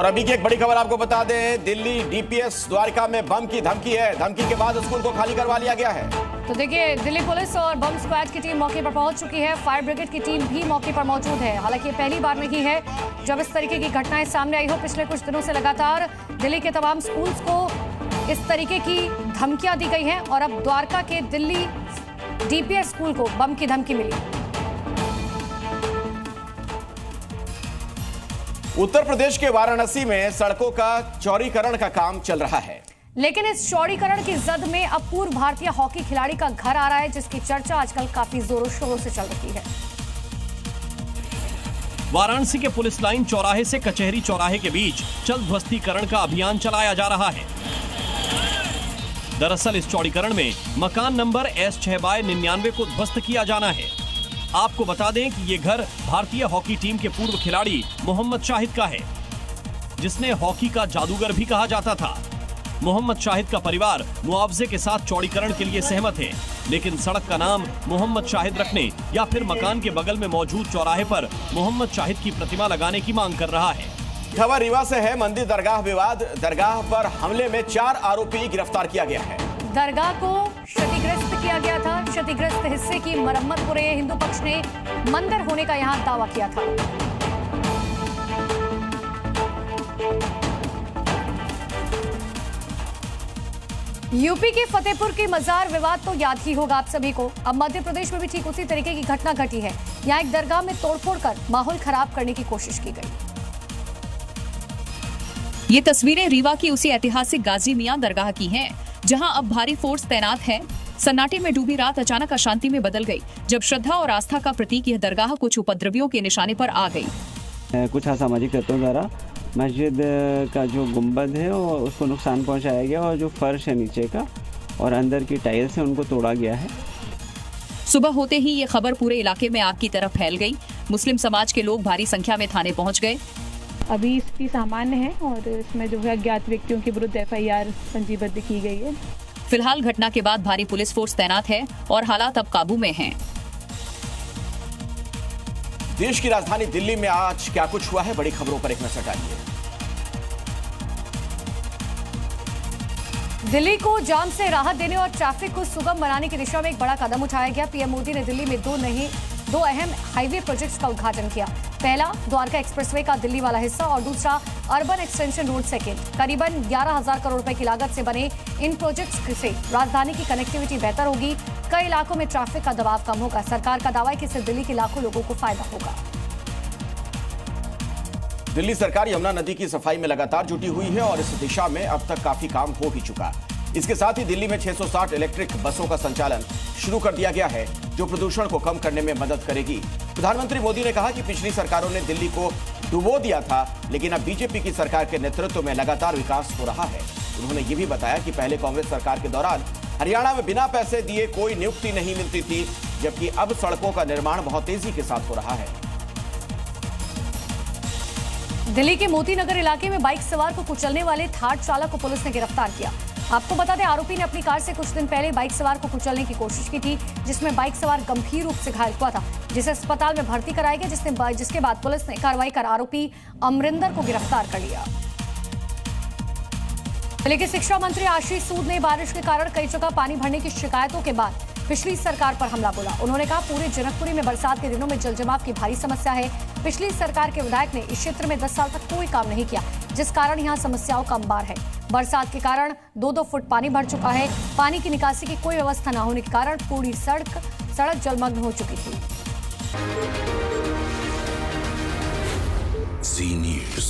और अभी की एक बड़ी खबर आपको बता दें, दिल्ली डीपीएस द्वारका में बम की धमकी है। धमकी के बाद स्कूल को खाली करवा लिया गया है। तो देखिए, दिल्ली पुलिस और बम स्क्वाड की टीम मौके पर पहुंच चुकी है। फायर ब्रिगेड की टीम भी मौके पर मौजूद है। हालांकि ये पहली बार नहीं है जब इस तरीके की घटनाएं सामने आई हो। पिछले कुछ दिनों से लगातार दिल्ली के तमाम स्कूल्स को इस तरीके की धमकियां दी गई हैं और अब द्वारका के दिल्ली डीपीएस स्कूल को बम की धमकी मिली। उत्तर प्रदेश के वाराणसी में सड़कों का चौड़ीकरण का काम चल रहा है, लेकिन इस चौड़ीकरण की जद में अब पूर्व भारतीय हॉकी खिलाड़ी का घर आ रहा है, जिसकी चर्चा आजकल काफी जोरों शोरों से चल रही है। वाराणसी के पुलिस लाइन चौराहे से कचहरी चौराहे के बीच चल ध्वस्तीकरण का अभियान चलाया जा रहा है। दरअसल इस चौड़ीकरण में मकान नंबर S6/99 को ध्वस्त किया जाना है। आपको बता दें कि ये घर भारतीय हॉकी टीम के पूर्व खिलाड़ी मोहम्मद शाहिद का है, जिसने हॉकी का जादूगर भी कहा जाता था। मोहम्मद शाहिद का परिवार मुआवजे के साथ चौड़ीकरण के लिए सहमत है, लेकिन सड़क का नाम मोहम्मद शाहिद रखने या फिर मकान के बगल में मौजूद चौराहे पर मोहम्मद शाहिद की प्रतिमा लगाने की मांग कर रहा है। खबर रीवा से है। मंदिर दरगाह विवाद, दरगाह पर हमले में 4 आरोपी गिरफ्तार किया गया है। दरगाह को क्षतिग्रस्त किया गया था। क्षतिग्रस्त हिस्से की मरम्मत हो रही है। हिंदू पक्ष ने मंदिर होने का यहां दावा किया था। यूपी के फतेहपुर की मजार विवाद तो याद ही होगा आप सभी को। अब मध्य प्रदेश में भी ठीक उसी तरीके की घटना घटी है। यहां एक दरगाह में तोड़फोड़ कर माहौल खराब करने की कोशिश की गई। ये तस्वीरें रीवा की उसी ऐतिहासिक गाजी मियां दरगाह की हैं, जहां अब भारी फोर्स तैनात है। सन्नाटे में डूबी रात अचानक अशांति में बदल गई, जब श्रद्धा और आस्था का प्रतीक यह दरगाह कुछ उपद्रवियों के निशाने पर आ गई। कुछ असामाजिक तत्वों द्वारा मस्जिद का जो गुंबद है उसको नुकसान पहुंचाया गया और जो फर्श है नीचे का और अंदर की टाइल्स है उनको तोड़ा गया है। सुबह होते ही ये खबर पूरे इलाके में आग की तरफ फैल गई। मुस्लिम समाज के लोग भारी संख्या में थाने पहुंच गए। अभी स्थिति सामान्य है और इसमें जो है अज्ञात व्यक्तियों के विरुद्ध FIR पंजीबद्ध की गई है। फिलहाल घटना के बाद भारी पुलिस फोर्स तैनात है और हालात अब काबू में हैं। देश की राजधानी दिल्ली में आज क्या कुछ हुआ है, बड़ी खबरों पर एक नजर डालिए। दिल्ली को जाम से राहत देने और ट्रैफिक को सुगम बनाने की दिशा में एक बड़ा कदम उठाया गया। पीएम मोदी ने दिल्ली में दो अहम हाईवे प्रोजेक्ट्स का उद्घाटन किया। पहला द्वारका एक्सप्रेसवे का दिल्ली वाला हिस्सा और दूसरा अर्बन एक्सटेंशन रोड सेकेंड। करीबन 11,000 करोड़ रुपए की लागत से बने इन प्रोजेक्ट्स से राजधानी की कनेक्टिविटी बेहतर होगी। कई इलाकों में ट्रैफिक का दबाव कम होगा। सरकार का दावा है कि इससे दिल्ली के लाखों लोगों को फायदा होगा। दिल्ली सरकार यमुना नदी की सफाई में लगातार जुटी हुई है और इस दिशा में अब तक काफी काम हो भी चुका। इसके साथ ही दिल्ली में 660 इलेक्ट्रिक बसों का संचालन शुरू कर दिया गया है, जो प्रदूषण को कम करने में मदद करेगी। प्रधानमंत्री मोदी ने कहा कि पिछली सरकारों ने दिल्ली को डुबो दिया था, लेकिन अब बीजेपी की सरकार के नेतृत्व में लगातार विकास हो रहा है। उन्होंने ये भी बताया कि पहले कांग्रेस सरकार के दौरान हरियाणा में बिना पैसे दिए कोई नियुक्ति नहीं मिलती थी, जबकि अब सड़कों का निर्माण बहुत तेजी के साथ हो रहा है। दिल्ली के मोती नगर इलाके में बाइक सवार को कुचलने वाले थार चालक को पुलिस ने गिरफ्तार किया। आपको बता दें, आरोपी ने अपनी कार से कुछ दिन पहले बाइक सवार को कुचलने की कोशिश की थी, जिसमें बाइक सवार गंभीर रूप से घायल हुआ था, जिसे अस्पताल में भर्ती कराया गया, जिसके बाद पुलिस ने कार्रवाई कर आरोपी अमरिंदर को गिरफ्तार कर लिया। दिल्ली के शिक्षा मंत्री आशीष सूद ने बारिश के कारण कई जगह पानी भरने की शिकायतों के बाद पिछली सरकार पर हमला बोला। उन्होंने कहा, पूरे जनकपुरी में बरसात के दिनों में जलजमाव की भारी समस्या है। पिछली सरकार के विधायक ने इस क्षेत्र में 10 साल तक कोई काम नहीं किया, जिस कारण यहां समस्याओं का अंबार है। बरसात के कारण 2-2 फुट पानी भर चुका है। पानी की निकासी की कोई व्यवस्था न होने के कारण पूरी सड़क जलमग्न हो चुकी थी। Zee News।